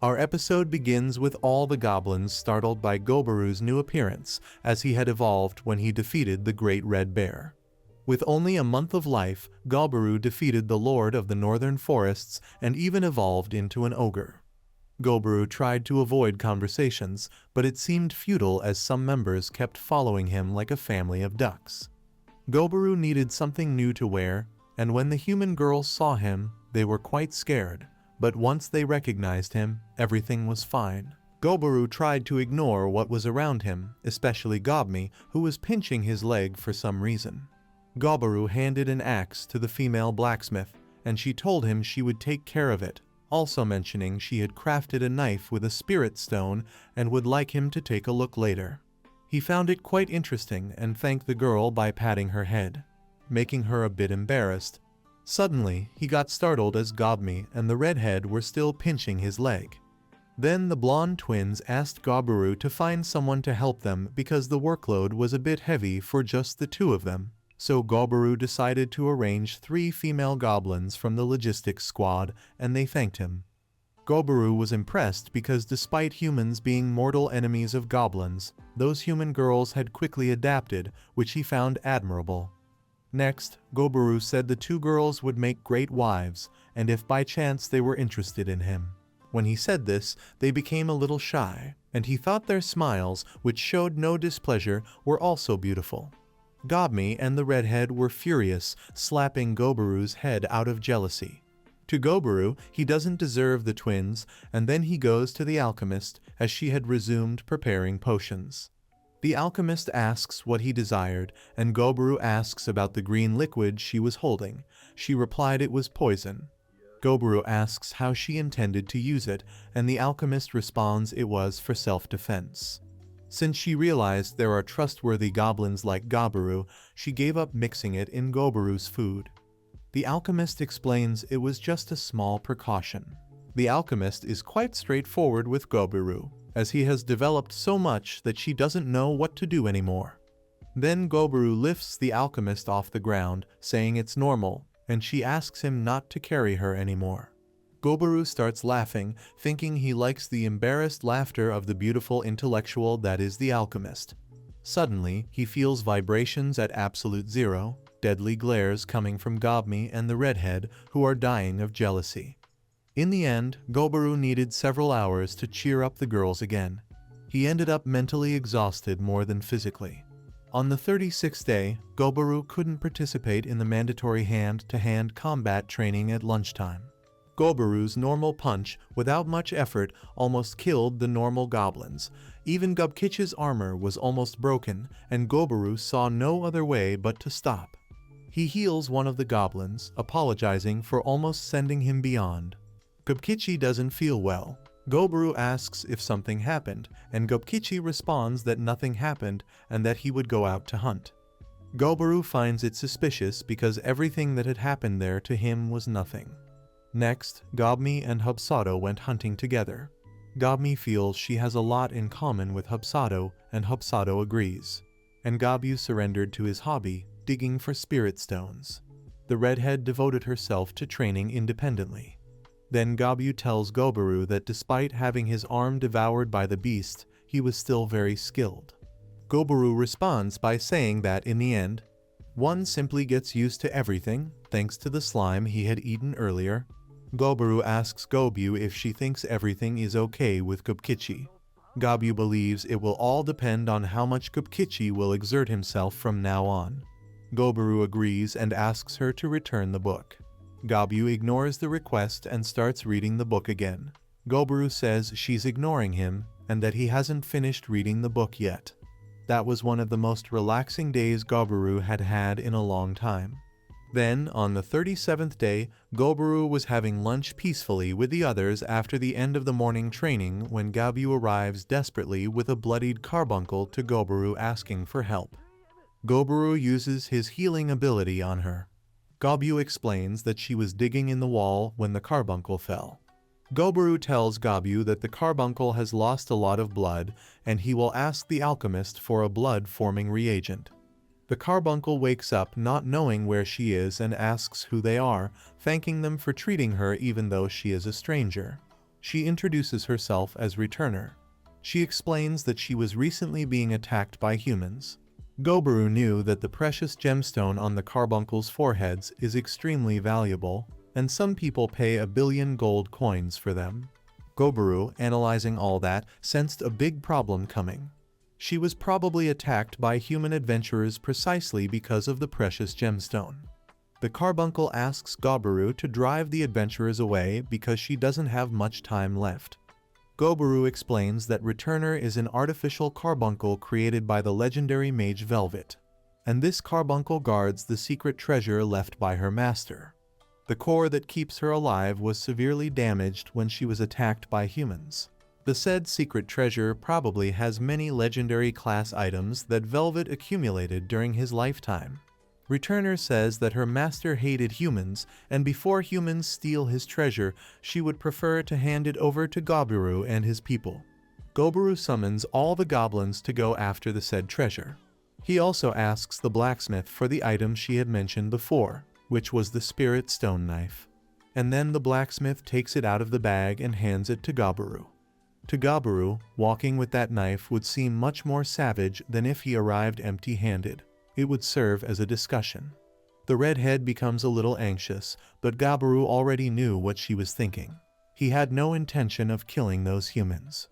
Our episode begins with all the goblins startled by Goburu's new appearance, as he had evolved when he defeated the Great Red Bear. With only a month of life, Goburu defeated the Lord of the Northern Forests and even evolved into an ogre. Goburu tried to avoid conversations, but it seemed futile as some members kept following him like a family of ducks. Goburu needed something new to wear, and when the human girls saw him, they were quite scared. But once they recognized him, everything was fine. Goburu tried to ignore what was around him, especially Gobmi, who was pinching his leg for some reason. Goburu handed an axe to the female blacksmith, and she told him she would take care of it, also mentioning she had crafted a knife with a spirit stone and would like him to take a look later. He found it quite interesting and thanked the girl by patting her head, making her a bit embarrassed. Suddenly, he got startled as Gobmi and the redhead were still pinching his leg. Then the blonde twins asked Goburu to find someone to help them because the workload was a bit heavy for just the two of them, so Goburu decided to arrange 3 female goblins from the logistics squad, and they thanked him. Goburu was impressed because despite humans being mortal enemies of goblins, those human girls had quickly adapted, which he found admirable. Next, Goburu said the 2 girls would make great wives, and if by chance they were interested in him. When he said this, they became a little shy, and he thought their smiles, which showed no displeasure, were also beautiful. Gobmi and the redhead were furious, slapping Goburu's head out of jealousy. To Goburu, he doesn't deserve the twins, and then he goes to the alchemist, as she had resumed preparing potions. The alchemist asks what he desired, and Goburu asks about the green liquid she was holding. She replied it was poison. Goburu asks how she intended to use it, and the alchemist responds it was for self-defense. Since she realized there are trustworthy goblins like Goburu, she gave up mixing it in Goburu's food. The alchemist explains it was just a small precaution. The alchemist is quite straightforward with Goburu, as he has developed so much that she doesn't know what to do anymore. Then Goburu lifts the alchemist off the ground, saying it's normal, and she asks him not to carry her anymore. Goburu starts laughing, thinking he likes the embarrassed laughter of the beautiful intellectual that is the alchemist. Suddenly, he feels vibrations at absolute zero, deadly glares coming from Gobmi and the redhead, who are dying of jealousy. In the end, Goburu needed several hours to cheer up the girls again. He ended up mentally exhausted more than physically. On the 36th day, Goburu couldn't participate in the mandatory hand-to-hand combat training at lunchtime. Goburu's normal punch, without much effort, almost killed the normal goblins. Even Gobkichi's armor was almost broken, and Goburu saw no other way but to stop. He heals one of the goblins, apologizing for almost sending him beyond. Gobkichi doesn't feel well. Goburu asks if something happened, and Gobkichi responds that nothing happened and that he would go out to hunt. Goburu finds it suspicious because everything that had happened there to him was nothing. Next, Gobmi and Hubsato went hunting together. Gobmi feels she has a lot in common with Hubsato, and Hubsato agrees. And Gobyu surrendered to his hobby, digging for spirit stones. The redhead devoted herself to training independently. Then Gobyu tells Goburu that despite having his arm devoured by the beast, he was still very skilled. Goburu responds by saying that in the end, one simply gets used to everything, thanks to the slime he had eaten earlier. Goburu asks Gobyu if she thinks everything is okay with Gobkichi. Gobyu believes it will all depend on how much Gobkichi will exert himself from now on. Goburu agrees and asks her to return the book. Gobyu ignores the request and starts reading the book again. Goburu says she's ignoring him and that he hasn't finished reading the book yet. That was one of the most relaxing days Goburu had had in a long time. Then, on the 37th day, Goburu was having lunch peacefully with the others after the end of the morning training when Gobyu arrives desperately with a bloodied carbuncle to Goburu asking for help. Goburu uses his healing ability on her. Gobyu explains that she was digging in the wall when the carbuncle fell. Goburu tells Gobyu that the carbuncle has lost a lot of blood and he will ask the alchemist for a blood-forming reagent. The carbuncle wakes up not knowing where she is and asks who they are, thanking them for treating her even though she is a stranger. She introduces herself as Returner. She explains that she was recently being attacked by humans. Gobaru knew that the precious gemstone on the carbuncle's foreheads is extremely valuable, and some people pay 1 billion gold coins for them. Gobaru, analyzing all that, sensed a big problem coming. She was probably attacked by human adventurers precisely because of the precious gemstone. The carbuncle asks Gobaru to drive the adventurers away because she doesn't have much time left. Gobaru explains that Returner is an artificial carbuncle created by the legendary mage Velvet, and this carbuncle guards the secret treasure left by her master. The core that keeps her alive was severely damaged when she was attacked by humans. The said secret treasure probably has many legendary class items that Velvet accumulated during his lifetime. Returner says that her master hated humans, and before humans steal his treasure, she would prefer to hand it over to Gobaru and his people. Gobaru summons all the goblins to go after the said treasure. He also asks the blacksmith for the item she had mentioned before, which was the spirit stone knife. And then the blacksmith takes it out of the bag and hands it to Gobaru. To Gobaru, walking with that knife would seem much more savage than if he arrived empty-handed. It would serve as a discussion. The redhead becomes a little anxious, but Gobaru already knew what she was thinking. He had no intention of killing those humans.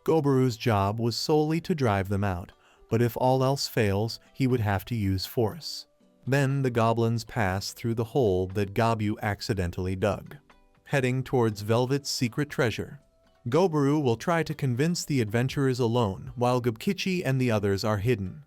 Gobaru's job was solely to drive them out, but if all else fails, he would have to use force. Then the goblins pass through the hole that Gobaru accidentally dug, heading towards Velvet's secret treasure. Gobaru will try to convince the adventurers alone, while Gobkichi and the others are hidden.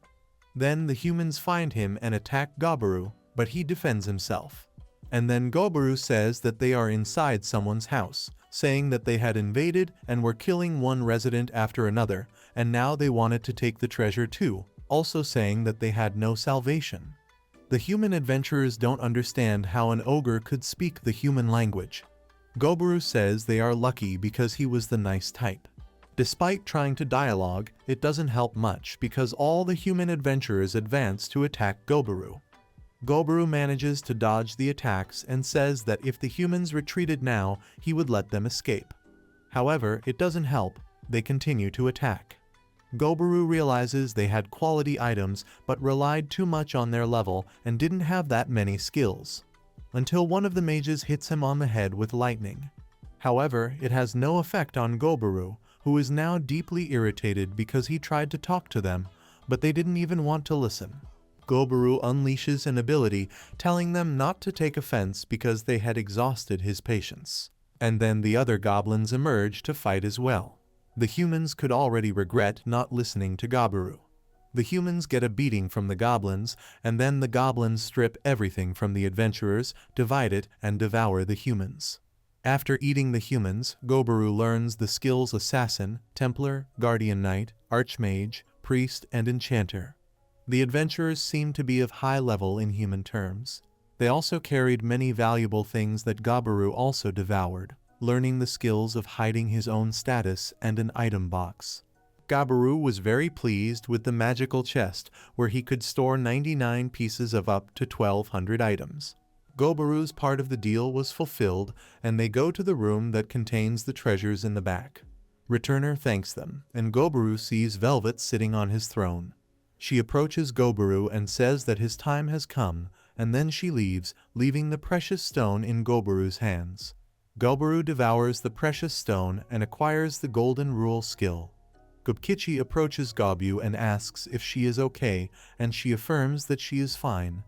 Then the humans find him and attack Gobaru, but he defends himself. And then Gobaru says that they are inside someone's house, saying that they had invaded and were killing one resident after another, and now they wanted to take the treasure too, also saying that they had no salvation. The human adventurers don't understand how an ogre could speak the human language. Gobaru says they are lucky because he was the nice type. Despite trying to dialogue, it doesn't help much because all the human adventurers advance to attack Gobaru. Gobaru manages to dodge the attacks and says that if the humans retreated now, he would let them escape. However, it doesn't help, they continue to attack. Gobaru realizes they had quality items but relied too much on their level and didn't have that many skills. Until one of the mages hits him on the head with lightning. However, it has no effect on Gobaru, who is now deeply irritated because he tried to talk to them, but they didn't even want to listen. Gobaru unleashes an ability telling them not to take offense because they had exhausted his patience. And then the other goblins emerge to fight as well. The humans could already regret not listening to Gobaru. The humans get a beating from the goblins, and then the goblins strip everything from the adventurers, divide it, and devour the humans. After eating the humans, Gobaru learns the skills Assassin, Templar, Guardian Knight, Archmage, Priest, and Enchanter. The adventurers seem to be of high level in human terms. They also carried many valuable things that Gobaru also devoured, learning the skills of hiding his own status and an item box. Gobaru was very pleased with the magical chest, where he could store 99 pieces of up to 1,200 items. Gobaru's part of the deal was fulfilled, and they go to the room that contains the treasures in the back. Returner thanks them, and Gobaru sees Velvet sitting on his throne. She approaches Gobaru and says that his time has come, and then she leaves, leaving the precious stone in Gobaru's hands. Gobaru devours the precious stone and acquires the Golden Rule skill. Gobkichi approaches Gobaru and asks if she is okay, and she affirms that she is fine.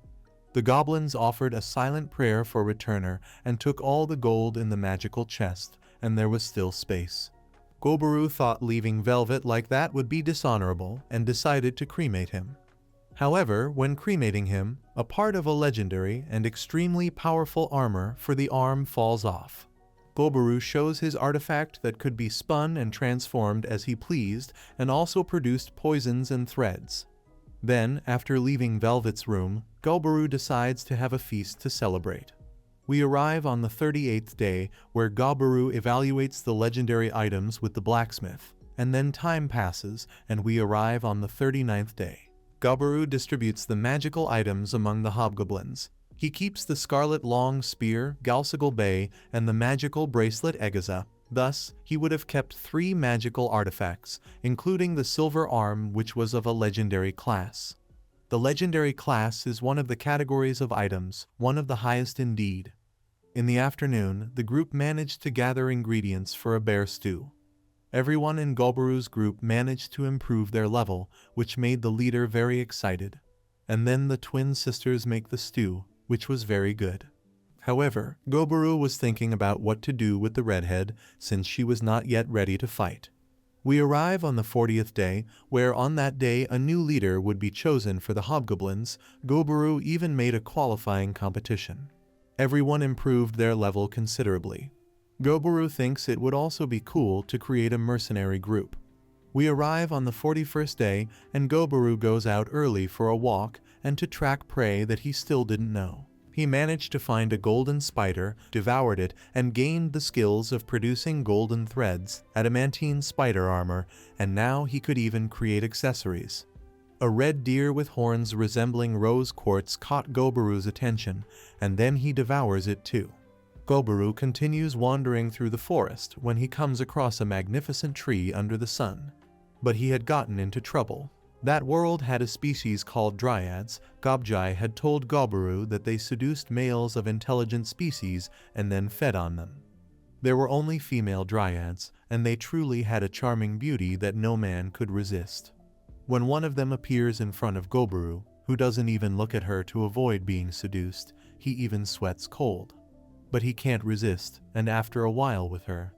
The goblins offered a silent prayer for Returner and took all the gold in the magical chest, and there was still space. Gobaru thought leaving Velvet like that would be dishonorable and decided to cremate him. However, when cremating him, a part of a legendary and extremely powerful armor for the arm falls off. Gobaru shows his artifact that could be spun and transformed as he pleased and also produced poisons and threads. Then, after leaving Velvet's room, Gobaru decides to have a feast to celebrate. We arrive on the 38th day, where Gobaru evaluates the legendary items with the blacksmith, and then time passes and we arrive on the 39th day. Gobaru distributes the magical items among the hobgoblins. He keeps the scarlet long spear, Galsigal Bay, and the magical bracelet Egaza, Thus, he would have kept 3 magical artifacts, including the silver arm, which was of a legendary class. The legendary class is one of the categories of items, one of the highest indeed. In the afternoon, the group managed to gather ingredients for a bear stew. Everyone in Goburu's group managed to improve their level, which made the leader very excited. And then the twin sisters make the stew, which was very good. However, Goburu was thinking about what to do with the redhead, since she was not yet ready to fight. We arrive on the 40th day, where on that day a new leader would be chosen for the hobgoblins. Goburu even made a qualifying competition. Everyone improved their level considerably. Goburu thinks it would also be cool to create a mercenary group. We arrive on the 41st day, and Goburu goes out early for a walk and to track prey that he still didn't know. He managed to find a golden spider, devoured it, and gained the skills of producing golden threads, adamantine spider armor, and now he could even create accessories. A red deer with horns resembling rose quartz caught Goburu's attention, and then he devours it too. Goburu continues wandering through the forest when he comes across a magnificent tree under the sun. But he had gotten into trouble. That world had a species called dryads. Gobjai had told Goburu that they seduced males of intelligent species and then fed on them. There were only female dryads, and they truly had a charming beauty that no man could resist. When one of them appears in front of Goburu, who doesn't even look at her to avoid being seduced, he even sweats cold. But he can't resist, and after a while with her,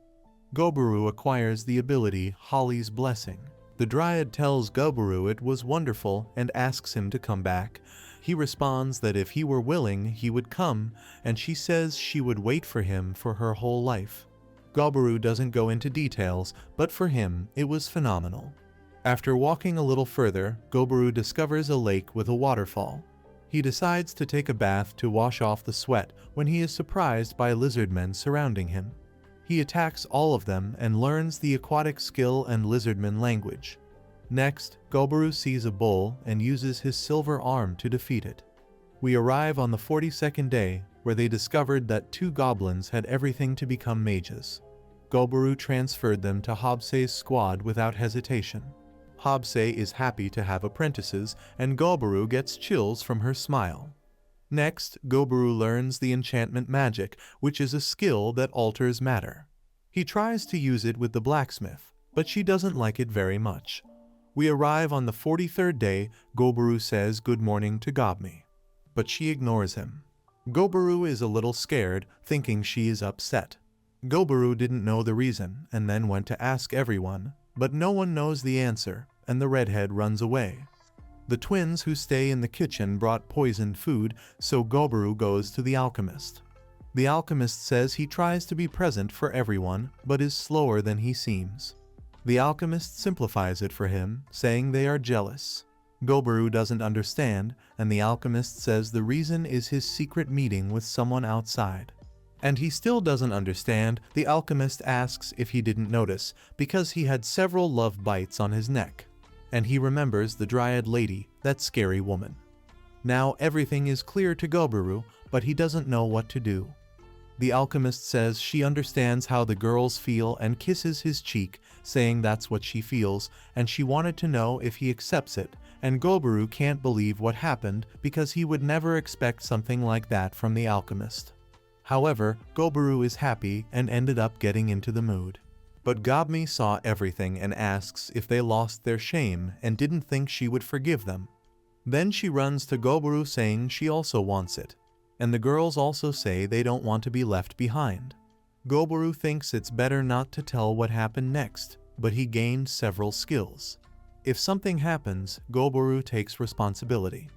Goburu acquires the ability Holly's Blessing. The Dryad tells Goburu it was wonderful and asks him to come back. He responds that if he were willing, he would come, and she says she would wait for him for her whole life. Goburu doesn't go into details, but for him, it was phenomenal. After walking a little further, Goburu discovers a lake with a waterfall. He decides to take a bath to wash off the sweat when he is surprised by lizardmen surrounding him. He attacks all of them and learns the aquatic skill and lizardman language. Next, Goburu sees a bull and uses his silver arm to defeat it. We arrive on the 42nd day, where they discovered that 2 goblins had everything to become mages. Goburu transferred them to Hobsei's squad without hesitation. Hobsei is happy to have apprentices, and Goburu gets chills from her smile. Next, Goburu learns the enchantment magic, which is a skill that alters matter. He tries to use it with the blacksmith, but she doesn't like it very much. We arrive on the 43rd day. Goburu says good morning to Gobmi, but she ignores him. Goburu is a little scared, thinking she is upset. Goburu didn't know the reason and then went to ask everyone, but no one knows the answer, and the redhead runs away. The twins who stay in the kitchen brought poisoned food, so Goburu goes to the alchemist. The alchemist says he tries to be present for everyone, but is slower than he seems. The alchemist simplifies it for him, saying they are jealous. Goburu doesn't understand, and the alchemist says the reason is his secret meeting with someone outside. And he still doesn't understand. The alchemist asks if he didn't notice, because he had several love bites on his neck. And he remembers the Dryad lady, that scary woman. Now everything is clear to Goburu, but he doesn't know what to do. The alchemist says she understands how the girls feel and kisses his cheek, saying that's what she feels, and she wanted to know if he accepts it, and Goburu can't believe what happened because he would never expect something like that from the alchemist. However, Goburu is happy and ended up getting into the mood. But Gobmi saw everything and asks if they lost their shame and didn't think she would forgive them. Then she runs to Goburu saying she also wants it. And the girls also say they don't want to be left behind. Goburu thinks it's better not to tell what happened next, but he gained several skills. If something happens, Goburu takes responsibility.